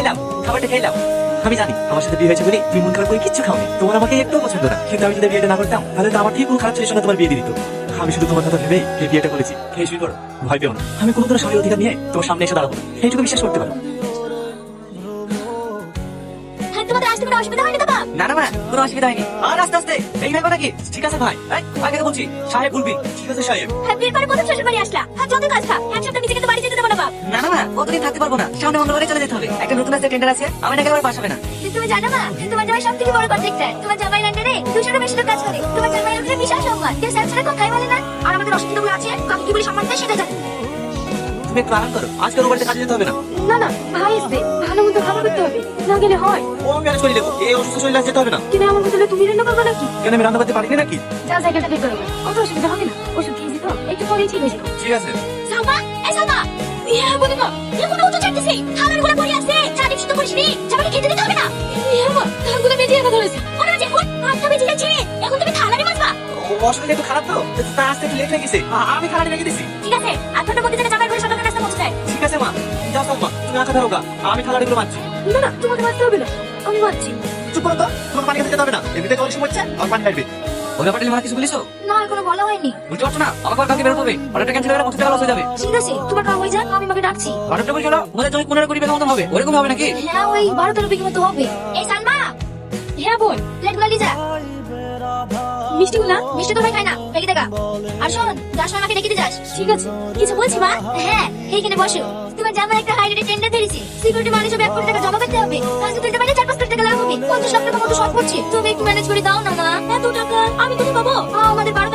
এলাম, খাবারটা খেলাম। আমি জানি আমার সাথে বিয়ে হয়েছে বলে তুমি মন খারাপ করে কিচ্ছু খাওনি, তোমার আমাকে একটু পছন্দ না, কিন্তু আমি যদি বিয়েটা না করতাম তাহলে তো আমার ঠিক কোন খারাপ ছেলের সঙ্গে তোমার বিয়ে দিয়ে দিত। আমি শুধু তোমার কথা ভেবে এই বিয়েটা করেছি। খেয়ে শুরু করো, ভয় পেও না, আমি কোনো ধরনের স্বামীর অধিকার নিয়ে তোমার সামনে এসে দাঁড়াবো, এইটুকু বিশ্বাস করতে পারো। হ্যাঁ, তোমাদের আসতে কোনো অসুবিধা হয়নি তো বাপ? না না মা, কোনো অসুবিধা হয়নি। আর আস্তে আস্তে এই ভাই নাকি? ঠিক আছে ভাই, আগে তো বলছি সাহেব বলবি। ঠিক আছে সাহেব। হ্যাঁ, বিয়ের পরে প্রথম শ্বশুর বাড়ি আসলা, হ্যাঁ যত কাজ থাক এক সপ্তাহ নিজেকে তো বাড়ি যেতে দেবো না বাপ। না না মা, কতদিন থাকতে পারবো না, সামনে মঙ্গলবারে চলে যেতে হবে। একটা নতুন আসতে টেন্ডার আছে, আমার নাকি আবার পাশ হবে না। কিন্তু তুমি জানো মা, তোমার জামাই সব থেকে বড় কন্ট্রাক্টর। তোমার জামাই লন্ডনে 200 বেশি লোক কাজ করে। তোমার জামাই আমাদের বিশাল সম্মান, কেউ স্যার ছাড়া কথাই বলে না। আর আমাদের অসুবিধাগুলো আছে, কাকে কি বলে সম্মান দেয় সেটা জানি। তুমি একটু আরাম করো, আজকের ওবারে কাজে যেতে হবে না। না না, ভাই আসবে, ভালো মতো খাবার করতে হবে, না গেলে হয়। ও আমি ম্যানেজ করে দেবো, এই অসুস্থ শরীরে আজ যেতে হবে না। কিন্তু আমার বদলে তুমি রান্না করবে নাকি? কেন আমি রান্না করতে পারি না নাকি? যা জায়গাটা বের করে কত অসুবিধা হবে না। ওষুধ খেয়েছি তো, একটু পরেই ঠিক হয়ে যাবে। ঠিক আছে। সালমা, এই সালমা, ইয়া বলি মা, এখন উঠে যাচ্ছে, খাবারগুলো পড়ে আছে, চাটি শুদ্ধ করিস নি, জামাকে খেতে দিতে হবে না। ইয়া মা, খাবারগুলো বেজে কথা হয়েছে, ওরা যে এখন 8টা বেজে গেছে, এখন তুমি থালারে মাছবা। অসুবিধা একটু খারাপ তো, তা আসতে একটু লেট হয়ে গেছে, আমি খালাটি রেখে দিছি। ঠিক আছে, 8 ঘন্টার মধ্যে যেন জামাই ঘরে সকালে নাস্তা পৌঁছে যায়। ঠিক আছে মা, যাও মা, তুমি আঁকা ধরো গা, আমি খালাটিগুলো মানছি। না না, তোমাকে মারতে হবে না, আমি মারছি। চুপ করো তো, তোমার পানি খেতে যেতে হবে না, এমনিতে অনেক সময় হচ্ছে আর পানি লাগবে। ওই ব্যাপারটা আমার কিছু বলিস? না, আর কোনো বলা হয়নি। বুঝতে পারছো না, আমার কালকে বেরোতে হবে, অর্ডারটা ক্যান্সেল করে 50 টাকা লস হয়ে যাবে। ঠিক আছে, তোমার কাম হয়ে যাক, আমি মাকে ডাকছি। অর্ডারটা বলছিল আমাদের জমি 15-20 বিঘা মতো হবে, ওরকম হবে নাকি? হ্যাঁ, ওই 12-13 বিঘা মতো হবে। এই সালমা, হ্যাঁ বোন, প্লেটগুলো নিয়ে যা। মিষ্টি তো ভাই খাই না, রেখে দেখা। আর শোন, যাস সময় আমাকে ডেকে দিয়ে যাস। ঠিক আছে, কিছু বলছি মা? হ্যাঁ, এইখানে বসো। তোমার জামাই একটা হাই রেটের টেন্ডার ধরেছি, সিকিউরিটি মানি সব 1 কোটি টাকা জমা করতে হবে। কাজ তুলতে পারলে 4-5 কোটি টাকা লাভ হবে। 50 লাখ টাকা মতো শর্ট পড়ছে, তুমি একটু ম্যানেজ করে দাও না মা। এত টাকা আমি তুমি পাবো? আমাদের 12